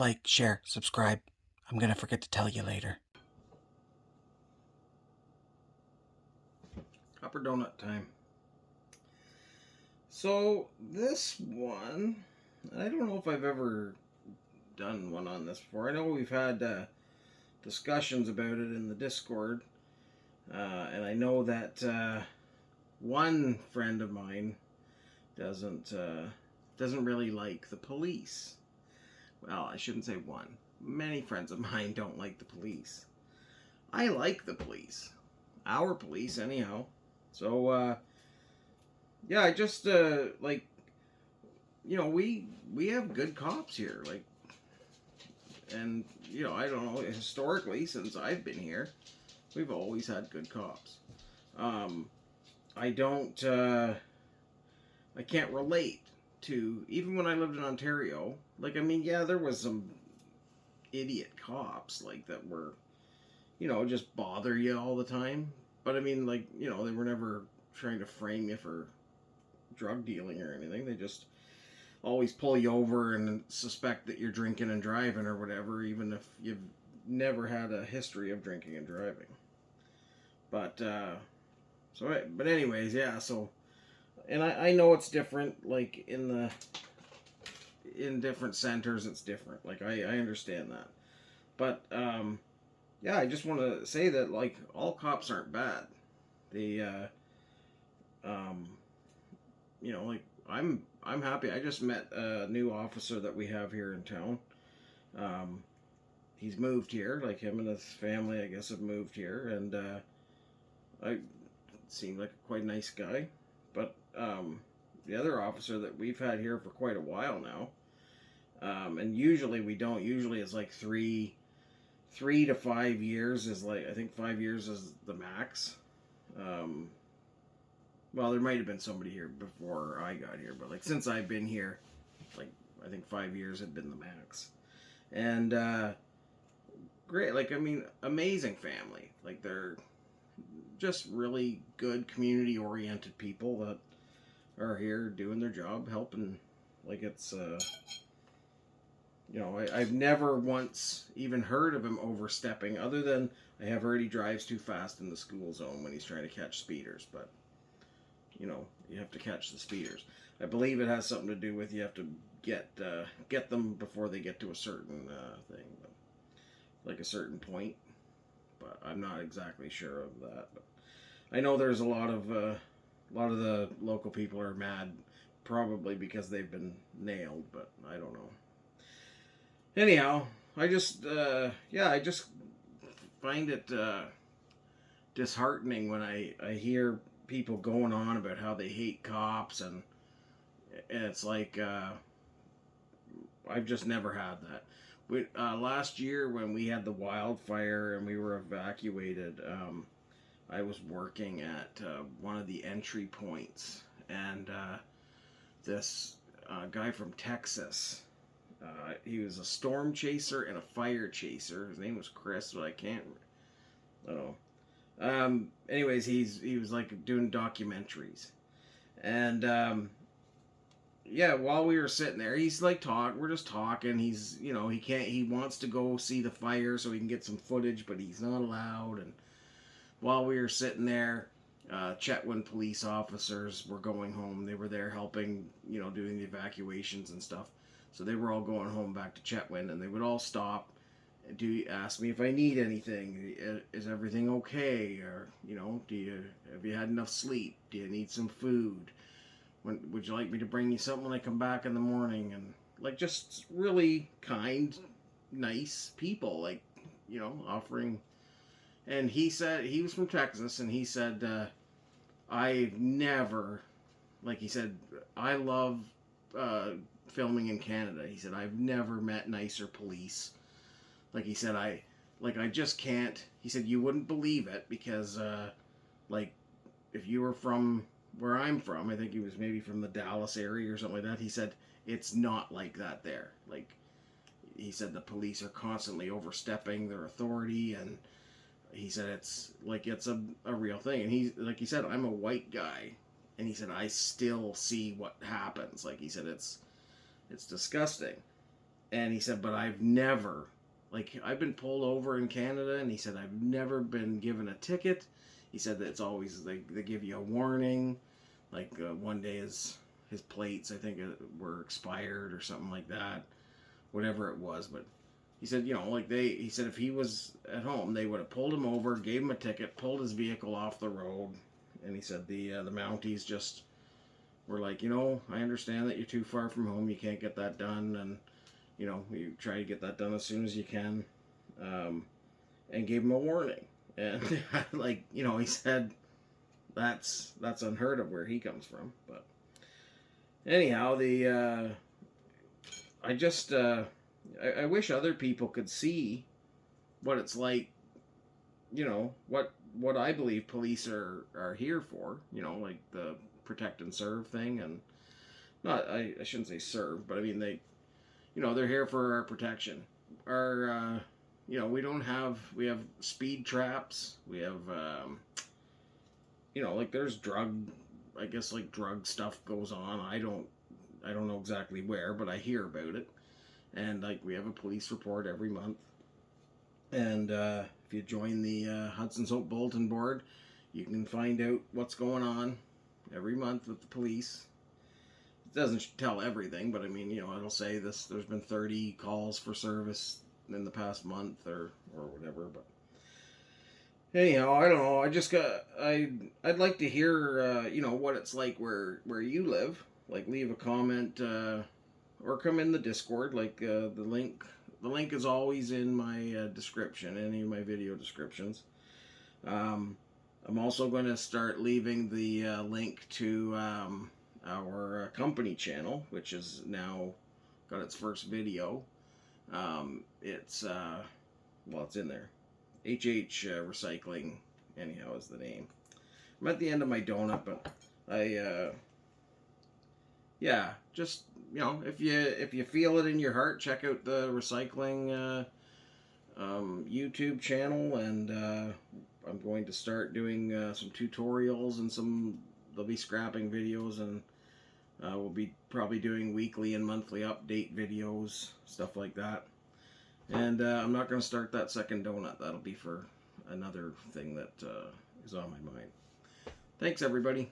like, share, subscribe. I'm gonna forget to tell you later. Copper Doughnut time. So this one, I don't know if I've ever done one on this before. I know we've had discussions about it in the Discord, and I know that one friend of mine doesn't really like the police. Well, I shouldn't say one. Many friends of mine don't like the police. I like the police, our police, anyhow. So yeah, I just like, we have good cops here, like, and I don't know, historically since I've been here, we've always had good cops. I don't I can't relate to, even when I lived in Ontario, like, I mean, yeah, there was some idiot cops like that were, just bother you all the time, but I mean, like, they were never trying to frame you for drug dealing or anything. They just always pull you over and suspect that you're drinking and driving or whatever, even if you've never had a history of drinking and driving. But but anyways, yeah. So, and I know it's different. Like in different centers, it's different. Like I understand that. But yeah, I just want to say that, like, all cops aren't bad. They like, I'm happy. I just met a new officer that we have here in town. He's moved here, like him and his family, I guess, have moved here, and I seemed like quite a nice guy. But the other officer that we've had here for quite a while now, and usually we don't. Usually it's like 3 to 5 years is, like, I think 5 years is the max. Well, there might have been somebody here before I got here, but, like, since I've been here, like, I think 5 years had been the max. And great, like, I mean, amazing family. Like, they're just really good, community-oriented people that are here doing their job, helping. Like, it's I've never once even heard of him overstepping, other than I have heard he drives too fast in the school zone when he's trying to catch speeders. But you have to catch the speeders. I believe it has something to do with, you have to get them before they get to a certain thing, like a certain point. But I'm not exactly sure of that. But I know there's a lot of the local people are mad, probably because they've been nailed. But I don't know. Anyhow, I just I just find it disheartening when I hear people going on about how they hate cops, and it's like, I've just never had that. Last year when we had the wildfire and we were evacuated, I was working at one of the entry points, and this guy from Texas, he was a storm chaser and a fire chaser. His name was Chris, but I don't know. Anyways, he was like doing documentaries, and yeah, while we were sitting there, he's like we're just talking. He's, he wants to go see the fire so he can get some footage, but he's not allowed. And while we were sitting there, Chetwynd police officers were going home. They were there helping, doing the evacuations and stuff. So they were all going home back to Chetwynd, and they would all stop and ask me if I need anything. Is everything okay? Or, have you had enough sleep? Do you need some food? Would you like me to bring you something when I come back in the morning? And, like, just really kind, nice people, like, offering. And he said, he was from Texas, and he said, I've never, like, he said, I love filming in Canada. He said, I've never met nicer police. Like, he said, I just can't. He said, you wouldn't believe it, because, like, if you were from where I'm from, I think he was maybe from the Dallas area or something like that, he said, it's not like that there. Like, he said the police are constantly overstepping their authority, and he said it's a real thing. And he said, I'm a white guy, and he said, I still see what happens. Like, he said, it's disgusting. And he said, but I've never, like, I've been pulled over in Canada, and he said, I've never been given a ticket. He said that it's always, they give you a warning. Like, one day his plates, I think, were expired or something like that, whatever it was. But he said, like, he said if he was at home, they would have pulled him over, gave him a ticket, pulled his vehicle off the road. And he said the Mounties just were like, I understand that you're too far from home, you can't get that done, and you try to get that done as soon as you can, and gave him a warning. And like, he said that's unheard of where he comes from. But anyhow, I just I wish other people could see what it's like, what I believe police are here for, like the protect and serve thing. And not, I shouldn't say serve, but I mean, they're here for our protection. Our we have speed traps. We have, like, there's I guess, like, drug stuff goes on. I don't know exactly where, but I hear about it. And, like, we have a police report every month. And if you join the Hudson's Hope Bulletin Board, you can find out what's going on every month with the police. It doesn't tell everything, but I mean, it'll say this. There's been 30 calls for service in the past month, or whatever. But anyhow, I don't know. I'd like to hear what it's like where you live. Like, leave a comment, or come in the Discord. Like, the link is always in my description, any of my video descriptions. I'm also going to start leaving the link to our company channel, which is now got its first video. It's it's in there. HH Recycling, anyhow, is the name. I'm at the end of my donut, but just, if you feel it in your heart, check out the Recycling YouTube channel. And I'm going to start doing some tutorials, and there'll be scrapping videos, and we'll be probably doing weekly and monthly update videos, stuff like that. And I'm not going to start that second donut. That'll be for another thing that is on my mind. Thanks, everybody.